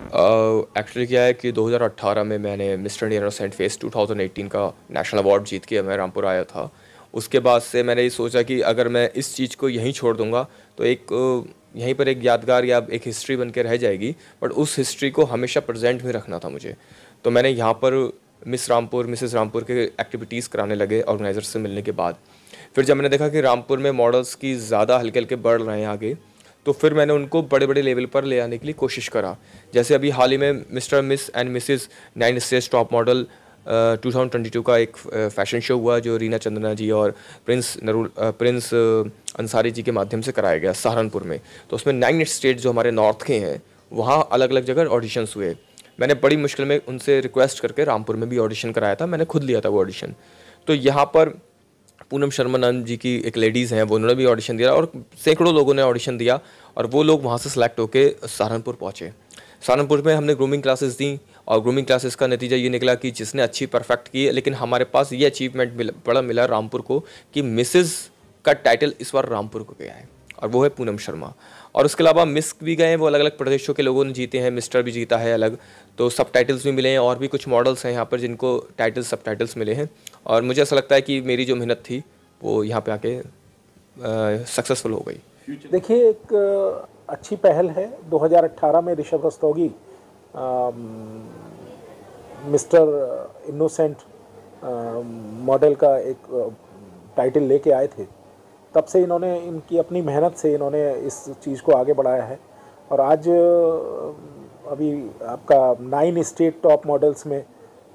Actually क्या है कि 2018 में मैंने मिस्टर इनोसेंट फेस 2018 का नेशनल अवार्ड जीत के मैं रामपुर आया था। उसके बाद से मैंने ये सोचा कि अगर मैं इस चीज़ को यहीं छोड़ दूंगा तो यहीं पर एक यादगार या एक हिस्ट्री बन के रह जाएगी, बट उस हिस्ट्री को हमेशा प्रेजेंट में रखना था मुझे। तो मैंने यहाँ पर मिस रामपुर मिसेस रामपुर के एक्टिविटीज़ कराने लगे ऑर्गेनाइजर से मिलने के बाद। फिर जब मैंने देखा कि रामपुर में मॉडल्स की ज़्यादा हल्के हल्के बढ़ रहे हैं आगे, तो फिर मैंने उनको बड़े बड़े लेवल पर ले आने के लिए कोशिश करा। जैसे अभी हाल ही में mister miss and Mrs 9 stage top model 2022 का एक फैशन शो हुआ जो रीना चंदना जी और प्रिंस अंसारी जी के माध्यम से कराया गया सहारनपुर में। तो उसमें 9 स्टेट जो हमारे नॉर्थ के हैं वहाँ अलग अलग जगह ऑडिशंस हुए। मैंने बड़ी मुश्किल में उनसे रिक्वेस्ट करके रामपुर में भी ऑडिशन कराया था, मैंने खुद लिया था वो ऑडिशन। तो यहाँ पर पूनम शर्मा नाम जी की एक लेडीज़ हैं, वो उन्होंने भी ऑडिशन दिया और सैकड़ों लोगों ने ऑडिशन दिया और वो लोग वहाँ से सेलेक्ट होकर सहारनपुर पहुँचे। सहारनपुर में हमने ग्रूमिंग क्लासेस दी और ग्रूमिंग क्लासेस का नतीजा ये निकला कि जिसने अच्छी परफेक्ट की है, लेकिन हमारे पास ये अचीवमेंट बड़ा मिला रामपुर को कि मिसेस का टाइटल इस बार रामपुर को गया है और वो है पूनम शर्मा। और उसके अलावा मिस भी गए हैं, वो अलग अलग प्रदेशों के लोगों ने जीते हैं, मिस्टर भी जीता है अलग, तो सब टाइटल्स भी मिले हैं और भी कुछ मॉडल्स हैं यहाँ पर जिनको टाइटल्स सब टाइटल्स मिले हैं। और मुझे ऐसा लगता है कि मेरी जो मेहनत थी वो यहाँ पे आके सक्सेसफुल हो गई। देखिए, एक अच्छी पहल है। 2018 में Rishabh Rastogi mister innocent model का एक टाइटल लेके आए थे। तब से इन्होंने इनकी अपनी मेहनत से इन्होंने इस चीज़ को आगे बढ़ाया है और आज अभी आपका 9 स्टेट टॉप मॉडल्स में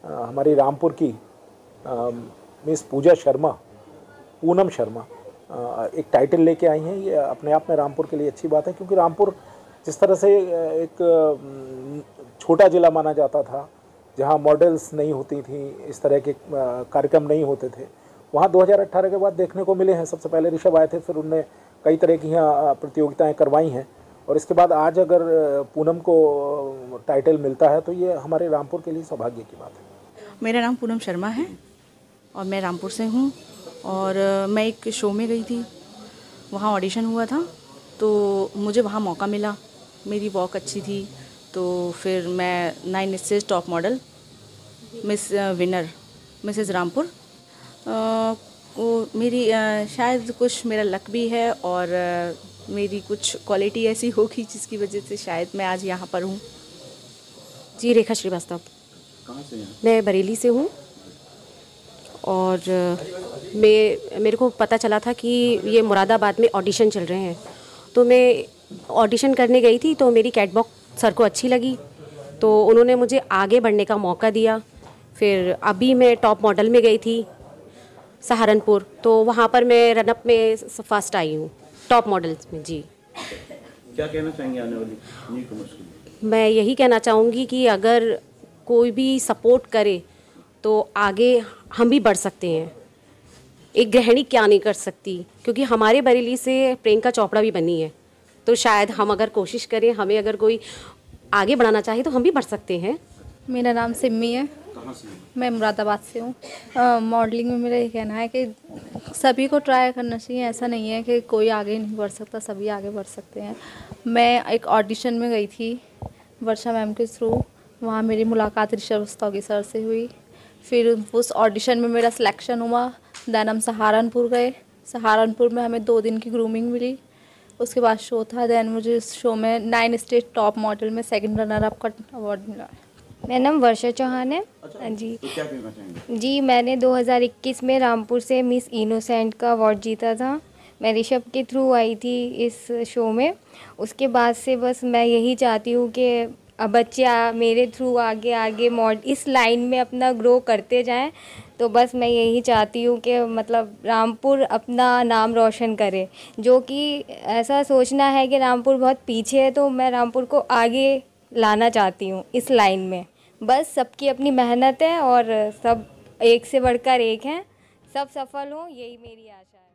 हमारी रामपुर की मिस पूनम शर्मा एक टाइटल लेके आई हैं। ये अपने आप में रामपुर के लिए अच्छी बात है, क्योंकि रामपुर जिस तरह से एक छोटा ज़िला माना जाता था, जहाँ मॉडल्स नहीं होती थी, इस तरह के कार्यक्रम नहीं होते थे, वहाँ 2018 के बाद देखने को मिले हैं। सबसे पहले ऋषभ आए थे, फिर उनने कई तरह की यहाँ प्रतियोगिताएं करवाई हैं और इसके बाद आज अगर पूनम को टाइटल मिलता है तो ये हमारे रामपुर के लिए सौभाग्य की बात है। मेरा नाम पूनम शर्मा है और मैं रामपुर से हूँ और मैं एक शो में गई थी, वहाँ ऑडिशन हुआ था तो मुझे वहाँ मौका मिला। मेरी वॉक अच्छी थी तो फिर मैं 9 stage top model miss winner Mrs Rampur मेरी शायद कुछ मेरा लक भी है और मेरी कुछ क्वालिटी ऐसी होगी जिसकी वजह से शायद मैं आज यहाँ पर हूँ। जी, रेखा श्रीवास्तव। कहाँ से हैं? मैं बरेली से हूँ और मेरे को पता चला था कि ये मुरादाबाद में ऑडिशन चल रहे हैं, तो मैं ऑडिशन करने गई थी। तो मेरी कैटवॉक सर को अच्छी लगी तो उन्होंने मुझे आगे बढ़ने का मौका दिया। फिर अभी मैं टॉप मॉडल में गई थी सहारनपुर, तो वहाँ पर मैं रनअप में फर्स्ट आई हूँ टॉप मॉडल्स में। जी, क्या कहना चाहेंगे आने वाली न्यूकमर्स के लिए? मैं यही कहना चाहूँगी कि अगर कोई भी सपोर्ट करे तो आगे हम भी बढ़ सकते हैं। एक गृहिणी क्या नहीं कर सकती, क्योंकि हमारे बरेली से प्रियंका चोपड़ा भी बनी है, तो शायद हम अगर कोशिश करें, हमें अगर कोई आगे बढ़ाना चाहे तो हम भी बढ़ सकते हैं। मेरा नाम सिम्मी है। कहाँ से? मैं मुरादाबाद से हूँ। मॉडलिंग में मेरा ये कहना है कि सभी को ट्राई करना चाहिए। ऐसा नहीं है कि कोई आगे नहीं बढ़ सकता, सभी आगे बढ़ सकते हैं। मैं एक ऑडिशन में गई थी वर्षा मैम के थ्रू, वहाँ मेरी मुलाकात ऋषभ रस्तोगी सर से हुई। फिर उस ऑडिशन में मेरा सिलेक्शन हुआ, दैन हम सहारनपुर गए। सहारनपुर में हमें 2 दिन की ग्रूमिंग मिली, उसके बाद शो था। दैन मुझे इस शो में 9 स्टेट टॉप मॉडल में 2nd रनर अप का अवार्ड मिला। मेरा नाम वर्षा चौहान है। अच्छा, जी, तो क्या कहना चाहेंगे? जी, मैंने 2021 में रामपुर से मिस इनोसेंट का अवार्ड जीता था। मैं ऋषभ के थ्रू आई थी इस शो में। उसके बाद से बस मैं यही चाहती हूँ कि अब बच्चे मेरे थ्रू आगे आगे इस लाइन में अपना ग्रो करते जाएं। तो बस मैं यही चाहती हूँ कि मतलब रामपुर अपना नाम रोशन करे। जो कि ऐसा सोचना है कि रामपुर बहुत पीछे है, तो मैं रामपुर को आगे लाना चाहती हूँ इस लाइन में। बस सबकी अपनी मेहनत है और सब एक से बढ़कर एक हैं, सब सफल हों, यही मेरी आशा है।